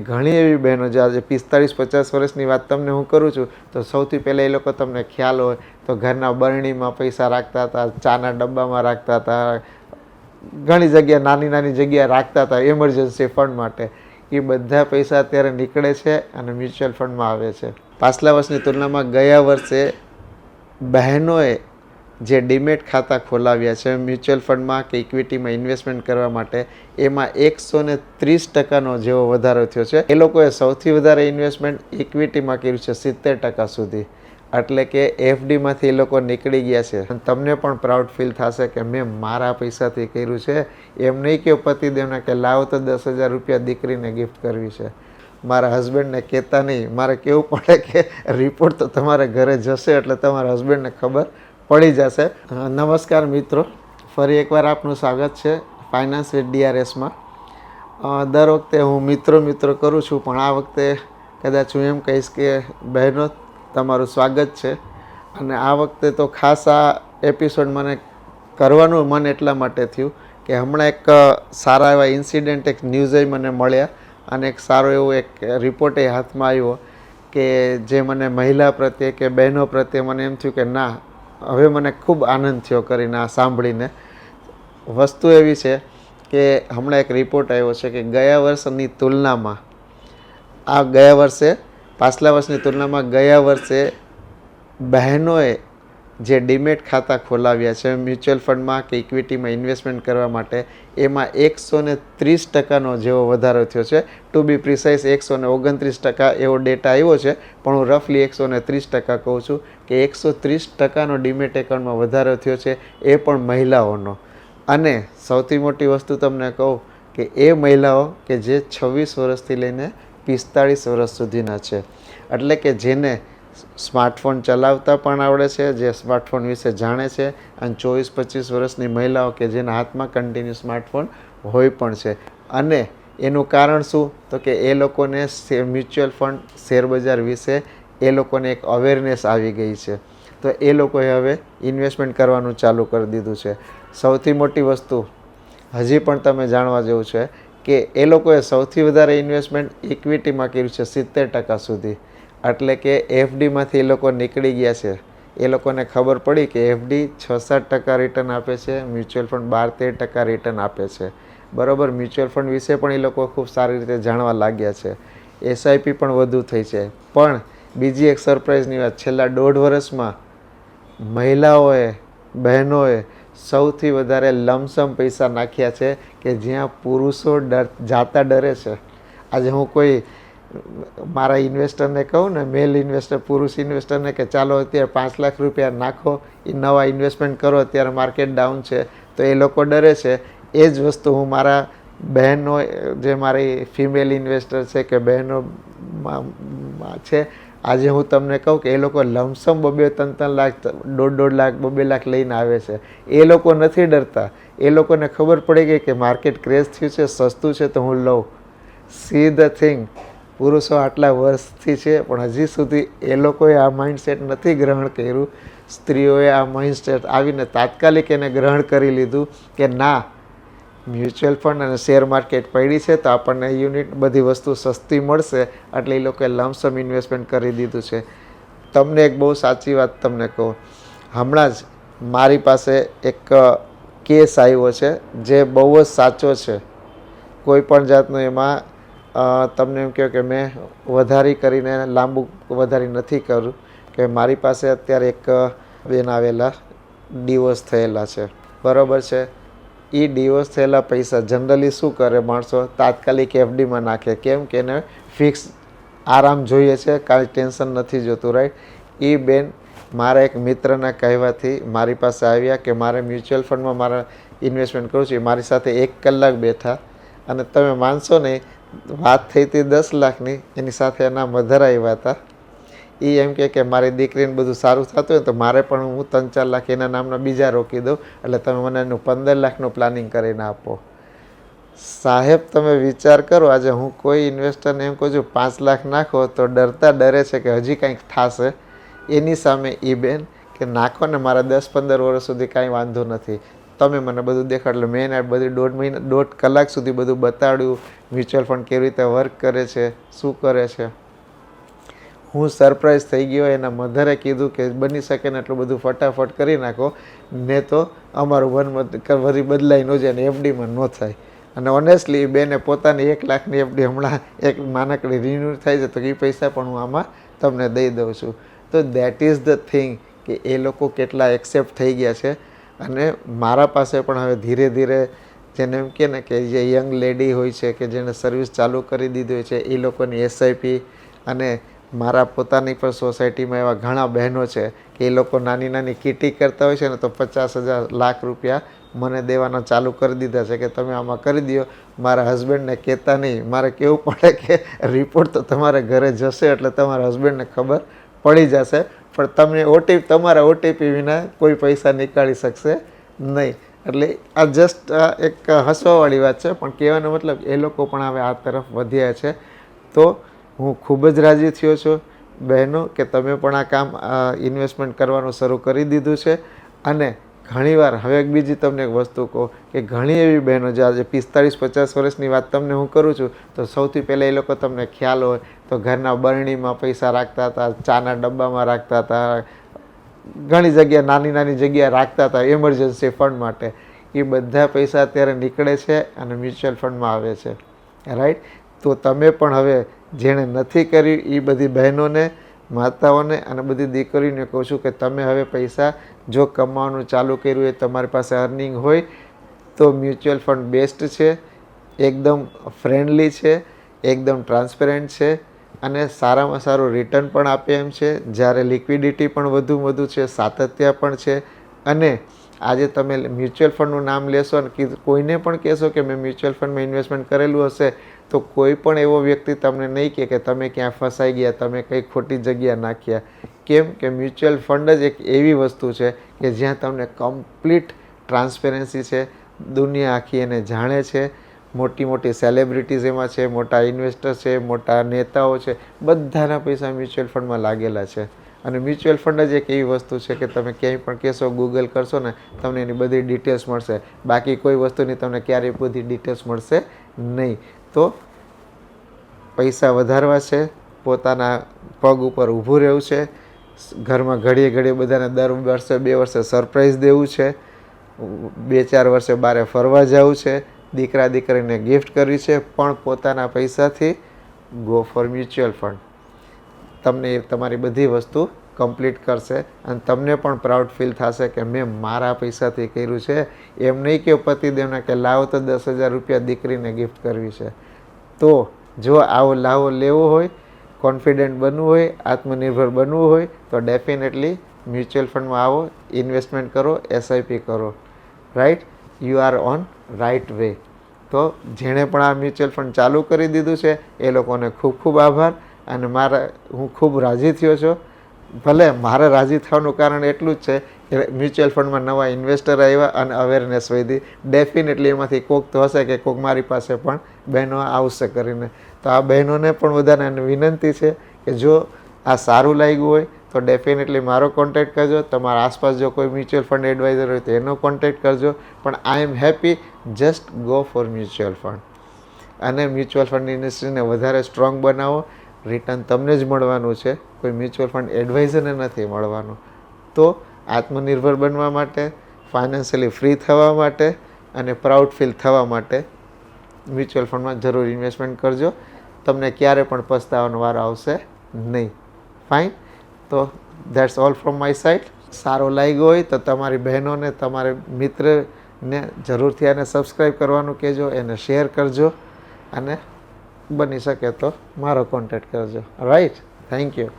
ઘણી એવી બહેનો જે આજે 45-50 વર્ષની વાત તમને હું કરું છું તો સૌથી પહેલાં એ લોકો તમને ખ્યાલ હોય તો ઘરના બરણીમાં પૈસા રાખતા હતા, ચાના ડબ્બામાં રાખતા હતા, ઘણી જગ્યાએ નાની નાની જગ્યાએ રાખતા હતા એમરજન્સી ફંડ માટે. એ બધા પૈસા અત્યારે નીકળે છે અને મ્યુચ્યુઅલ ફંડમાં આવે છે. પાછલા વર્ષની તુલનામાં ગયા વર્ષે બહેનોએ જે ડીમેટ ખાતા ખોલાવ્યા છે મ્યુચ્યુઅલ ફંડમાં કે ઇક્વિટીમાં ઇન્વેસ્ટમેન્ટ કરવા માટે, એમાં 130% જેવો વધારો થયો છે. એ લોકોએ સૌથી વધારે ઇન્વેસ્ટમેન્ટ ઇક્વિટીમાં કર્યું છે 70% સુધી. એટલે કે એફડીમાંથી એ લોકો નીકળી ગયા છે. તમને પણ પ્રાઉડ ફીલ થશે કે મેં મારા પૈસાથી કર્યું છે. એમ નહીં કે પતિદેવને કે લાવો તો 10,000 રૂપિયા દીકરીને ગિફ્ટ કરવી છે. મારા હસબન્ડને કહેતા નહીં, મારે કહેવું પડે કે રિપોર્ટ તો તમારે ઘરે જશે એટલે તમારા હસબન્ડને ખબર પડી જશે. નમસ્કાર મિત્રો, ફરી એકવાર આપનું સ્વાગત છે ફાઇનાન્સ વિથ DRSમાં. દર વખતે હું મિત્રો કરું છું, પણ આ વખતે કદાચ હું એમ કહીશ કે બહેનો તમારું સ્વાગત છે. અને આ વખતે તો ખાસ આ એપિસોડ મને કરવાનું મન એટલા માટે થયું કે હમણાં એક સારા એવા ઇન્સિડન્ટ, એક ન્યૂઝ મને મળ્યા અને એક સારો એવો એક રિપોર્ટ હાથમાં આવ્યો કે જે મને મહિલા પ્રત્યે કે બહેનો પ્રત્યે મને એમ થયું કે ના, હવે મને ખૂબ આનંદ થયો કરીને આ સાંભળીને. વસ્તુ એવી છે કે હમણાં એક રિપોર્ટ આવ્યો છે કે ગયા વર્ષની તુલનામાં પાછલા વર્ષની તુલનામાં ગયા વર્ષે બહેનોએ જે ડીમેટ ખાતા ખોલાવ્યા છે મ્યુચ્યુઅલ ફંડમાં કે ઇક્વિટીમાં ઇન્વેસ્ટમેન્ટ કરવા માટે, એમાં 130% જેવો વધારો થયો છે. ટુ બી પ્રિસાઇઝ 129% એવો ડેટા આવ્યો છે, પણ હું રફલી 130% કહું છું કે 130%નો ડીમેટ એકાઉન્ટમાં વધારો થયો છે, એ પણ મહિલાઓનો. અને સૌથી મોટી વસ્તુ તમને કહું કે એ મહિલાઓ કે જે 26 વર્ષથી લઈને 45 વર્ષ સુધીના છે. એટલે કે જેને સ્માર્ટફોન ચલાવતા પણ આવડે છે, જે સ્માર્ટફોન વિશે જાણે છે, અને 24-25 વર્ષની મહિલાઓ કે જેના હાથમાં કન્ટિન્યુ સ્માર્ટફોન હોય પણ છે. અને એનું કારણ શું? તો કે એ લોકોને મ્યુચ્યુઅલ ફંડ, શેરબજાર વિશે એ લોકોને એક અવેરનેસ આવી ગઈ છે. તો એ લોકોએ હવે ઇન્વેસ્ટમેન્ટ કરવાનું ચાલુ કરી દીધું છે. સૌથી મોટી વસ્તુ હજી પણ તમે જાણવા જેવું છે કે એ લોકોએ સૌથી વધારે ઇન્વેસ્ટમેન્ટ ઇક્વિટીમાં કર્યું છે 70% સુધી. એટલે કે એફડીમાંથી એ લોકો નીકળી ગયા છે. એ લોકોને ખબર પડી કે એફડી 6-7% રિટર્ન આપે છે, મ્યુચ્યુઅલ ફંડ 12-13% રિટર્ન આપે છે. બરાબર, મ્યુચ્યુઅલ ફંડ વિશે પણ એ લોકો ખૂબ સારી રીતે જાણવા લાગ્યા છે. એસઆઈપી પણ વધુ થઈ છે. પણ બીજી એક સરપ્રાઇઝની વાત, છેલ્લા 1.5 વર્ષમાં મહિલાઓએ, બહેનોએ સૌથી વધારે લમસમ પૈસા નાખ્યા છે કે જ્યાં પુરુષો જાતા ડરે છે. આજે હું કોઈ મારા ઇન્વેસ્ટરને કહું ને, મેલ ઇન્વેસ્ટર, પુરુષ ઇન્વેસ્ટરને કે ચાલો અત્યારે 5 લાખ રૂપિયા નાખો, એ નવા ઇન્વેસ્ટમેન્ટ કરો, અત્યારે માર્કેટ ડાઉન છે, તો એ લોકો ડરે છે. એ જ વસ્તુ હું મારા બહેનો, જે મારી ફિમેલ ઇન્વેસ્ટર છે કે બહેનો છે, આજે હું તમને કહું કે એ લોકો લમસમ 2-3 લાખ, 1.5 લાખ, 2 લાખ લઈને આવે છે. એ લોકો નથી ડરતા. એ લોકોને ખબર પડી ગઈ કે માર્કેટ ક્રેશ થયું છે, સસ્તું છે તો હું લઉં. સી ધ થિંગ, પુરુષો આટલા વર્ષથી છે પણ હજી સુધી એ લોકોએ આ માઇન્ડસેટ નથી ગ્રહણ કર્યું. સ્ત્રીઓએ આ માઇન્ડસેટ આવીને તાત્કાલિક એને ગ્રહણ કરી લીધું કે ના, મ્યુચ્યુઅલ ફંડ અને શેર માર્કેટ પડી છે તો આપણને યુનિટ, બધી વસ્તુ સસ્તી મળશે. એટલે એ લોકોએ લમસમ ઇન્વેસ્ટમેન્ટ કરી દીધું છે. તમને એક બહુ સાચી વાત તમને કહું, હમણાં જ મારી પાસે એક કેસ આવ્યો છે જે બહુ જ સાચો છે. કોઈ પણ જાતનું એમાં તમને એમ કહો કે મેં વધારી કરીને લાંબુ વધારી નથી કર્યું કે મારી પાસે અત્યારે એક બેન આવેલા, ડિવોર્સ થયેલા છે. બરાબર છે. એ ડિવોર્સ થયેલા પૈસા જનરલી શું કરે માણસો? તાત્કાલિક એફડીમાં નાખે. કેમ કે એને ફિક્સ આરામ જોઈએ છે, કાંઈ ટેન્શન નથી જોતું, રાઈટ? એ બેન મારા એક મિત્રના કહેવાથી મારી પાસે આવ્યા કે મારે મ્યુચ્યુઅલ ફંડમાં મારે ઇન્વેસ્ટમેન્ટ કરવું છે. મારી સાથે 1 કલાક બેઠા અને તમે માનશો નહીં, વાત થઈ હતી 10 લાખની, એની સાથે એના મધર આવ્યા હતા. એ એમ કે મારી દીકરીને બધું સારું થતું હોય તો મારે પણ હું 3-4 લાખ એના નામના બીજા રોકી દઉં, એટલે તમે મને એનું 15 લાખનું પ્લાનિંગ કરીને આપો. સાહેબ, તમે વિચાર કરો, આજે હું કોઈ ઇન્વેસ્ટરને એમ કહું છું 5 લાખ નાખો તો ડરે છે કે હજી કંઈક થશે. એની સામે એ બેન કે નાખો ને, મારા 10-15 વર્ષ સુધી કાંઈ વાંધો નથી. તમે મને બધું દેખાડ. એટલે મેં એને બધી 1.5 કલાક સુધી બધું બતાડ્યું, મ્યુચ્યુઅલ ફંડ કેવી રીતે વર્ક કરે છે, શું કરે છે. હું સરપ્રાઈઝ થઈ ગયો. એના મધરે કીધું કે બની શકે ને એટલું બધું ફટાફટ કરી નાખો, ને તો અમારું મન વરી બદલાઈ ન જાય ને એફડીમાં ન થાય. અને ઓનેસ્ટલી બેને પોતાની 1 લાખની એફડી હમણાં એક નાનકડી રિન્યુ થાય છે, તો એ પૈસા પણ હું આમાં તમને દઈ દઉં છું. તો દેટ ઇઝ ધ થિંગ કે એ લોકો કેટલા એક્સેપ્ટ થઈ ગયા છે. અને મારા પાસે પણ હવે ધીરે ધીરે જેને એમ કહે ને કે જે યંગ લેડી હોય છે કે જેને સર્વિસ ચાલુ કરી દીધી હોય છે, એ લોકોની એસઆઈપી. અને મારા પોતાની પણ સોસાયટીમાં એવા ઘણા બહેનો છે કે એ લોકો નાની નાની કીટી કરતા હોય છે ને, તો 50,000 લાખ રૂપિયા મને દેવાના ચાલુ કરી દીધા છે કે તમે આમાં કરી દો. મારા હસબન્ડને કહેતા નહીં. મારે કહેવું પડે કે રિપોર્ટ તો તમારે ઘરે જશે એટલે તમારા હસબન્ડને ખબર પડી જશે, પણ તમને તમારા ઓટીપી વિના કોઈ પૈસા નીકાળી શકશે નહીં. એટલે આ જસ્ટ એક હસવાવાળી વાત છે, પણ કહેવાનો મતલબ એ લોકો પણ હવે આ તરફ વધ્યા છે. તો હું ખૂબ જ રાજી થયો છું બહેનો કે તમે પણ આ કામ ઇન્વેસ્ટમેન્ટ કરવાનું શરૂ કરી દીધું છે. અને ઘણીવાર હવે એક બીજી તમને એક વસ્તુ કહું કે ઘણી એવી બહેનો જે આજે 45-50 વર્ષની વાત તમને હું કરું છું, તો સૌથી પહેલાં એ લોકો તમને ખ્યાલ હોય તો ઘરના બરણીમાં પૈસા રાખતા હતા, ચાના ડબ્બામાં રાખતા હતા, ઘણી જગ્યા નાની નાની જગ્યા રાખતા હતા એમરજન્સી ફંડ માટે. એ બધા પૈસા અત્યારે નીકળે છે અને મ્યુચ્યુઅલ ફંડમાં આવે છે, રાઈટ. તો તમે પણ હવે જેણે નથી કર્યું એ બધી બહેનોને, માતાઓને અને બધી દીકરીઓને કહું છું કે તમે હવે પૈસા જો કમાવાનું ચાલુ કર્યું હોય, તમારી પાસે અર્નિંગ હોય, તો મ્યુચ્યુઅલ ફંડ બેસ્ટ છે. એકદમ ફ્રેન્ડલી છે, એકદમ ટ્રાન્સપેરન્ટ છે અને સારામાં સારું રિટર્ન પણ આપે એમ છે. જ્યારે લિક્વિડિટી પણ વધુ છે, સાતત્ય પણ છે. અને આજે તમે મ્યુચ્યુઅલ ફંડનું નામ લેશો અને કોઈને પણ કહેશો કે મેં મ્યુચ્યુઅલ ફંડમાં ઇન્વેસ્ટમેન્ટ કરેલું હશે, તો કોઈ પણ એવો વ્યક્તિ તમને નહીં કહે કે તમે ક્યાં ફસાઈ ગયા, તમે કંઈ ખોટી જગ્યા નાખ્યા. કેમ કે મ્યુચ્યુઅલ ફંડ જ એક એવી વસ્તુ છે કે જ્યાં તમને કમ્પ્લીટ ટ્રાન્સપેરન્સી છે. દુનિયા આખી એને જાણે છે. મોટી મોટી સેલિબ્રિટીઝ એમાં છે, મોટા ઇન્વેસ્ટર છે, મોટા નેતાઓ છે, બધાના પૈસા મ્યુચ્યુઅલ ફંડમાં લાગેલા છે. અને મ્યુચ્યુઅલ ફંડ જ એક એવી વસ્તુ છે કે તમે ક્યાંય પણ કહેશો, ગૂગલ કરશો ને, તમને એની બધી ડિટેલ્સ મળશે. બાકી કોઈ વસ્તુની તમને ક્યારેય બધી ડિટેલ્સ મળશે નહીં. તો પૈસા વધારવા છે, પોતાના પગ ઉપર ઊભું રહેવું છે, ઘરમાં ઘડીએ ઘડીએ બધાને દર વર્ષે 2 વર્ષે સરપ્રાઈઝ દેવું છે, 2-4 વર્ષે બહાર ફરવા જવું છે, દીકરા દીકરીને ગિફ્ટ કરવી છે, પણ પોતાના પૈસાથી ગો ફોર મ્યુચ્યુઅલ ફંડ. તમને તમારી બધી વસ્તુ કમ્પ્લીટ કરશે અને તમને પણ પ્રાઉડ ફીલ થશે કે મેં મારા પૈસાથી કર્યું છે. એમ નહીં કે પતિદેવને કે લાવો તો 10,000 રૂપિયા દીકરીને ગિફ્ટ કરવી છે. તો જો આવો લાવો લેવો હોય, કોન્ફિડન્ટ બનવું હોય, આત્મનિર્ભર બનવું હોય, તો ડેફિનેટલી મ્યુચ્યુઅલ ફંડમાં આવો, ઇન્વેસ્ટમેન્ટ કરો, એસઆઈપી કરો, right. You are on right way. તો જેણે પણ આ મ્યુચ્યુઅલ ફંડ ચાલુ કરી દીધું છે એ લોકોને ખૂબ ખૂબ આભાર. અને હું ખૂબ રાજી થયો છું. ભલે મારે રાજી થવાનું કારણ એટલું જ છે કે મ્યુચ્યુઅલ ફંડમાં નવા ઇન્વેસ્ટર આવ્યા અને અવેરનેસ વધી. ડેફિનેટલી એમાંથી કોક તો હશે કે કોક મારી પાસે પણ બહેનો આવશે કરીને. તો આ બહેનોને પણ બધાને વિનંતી છે કે જો આ સારું લાગ્યું હોય તો ડેફિનેટલી મારો કોન્ટેક્ટ કરજો. તમારા આસપાસ જો કોઈ મ્યુચ્યુઅલ ફંડ એડવાઇઝર હોય તો એનો કોન્ટેક્ટ કરજો. પણ I am happy. Just go for mutual fund. અને મ્યુચ્યુઅલ ફંડ ઇન્ડસ્ટ્રીને વધારે સ્ટ્રોંગ બનાવો. રિટર્ન તમને જ મળવાનું છે, કોઈ મ્યુચ્યુઅલ ફંડ એડવાઇઝરને નથી મળવાનું. તો આત્મનિર્ભર બનવા માટે, ફાઇનાન્શિયલી ફ્રી થવા માટે અને પ્રાઉડ ફીલ થવા માટે મ્યુચ્યુઅલ ફંડમાં જરૂર ઇન્વેસ્ટમેન્ટ કરજો. તમને ક્યારે પણ પસ્તાવાનો વારો આવશે નહીં. ફાઇન. તો that's all from my side. સારો લાગ્યો હોય તો તમારી બહેનોને, તમારે મિત્રને જરૂરથી આને સબસ્ક્રાઈબ કરવાનું કહેજો, એને શેર કરજો અને બની શકે તો મારો કોન્ટેક્ટ કરજો. રાઈટ. Thank you.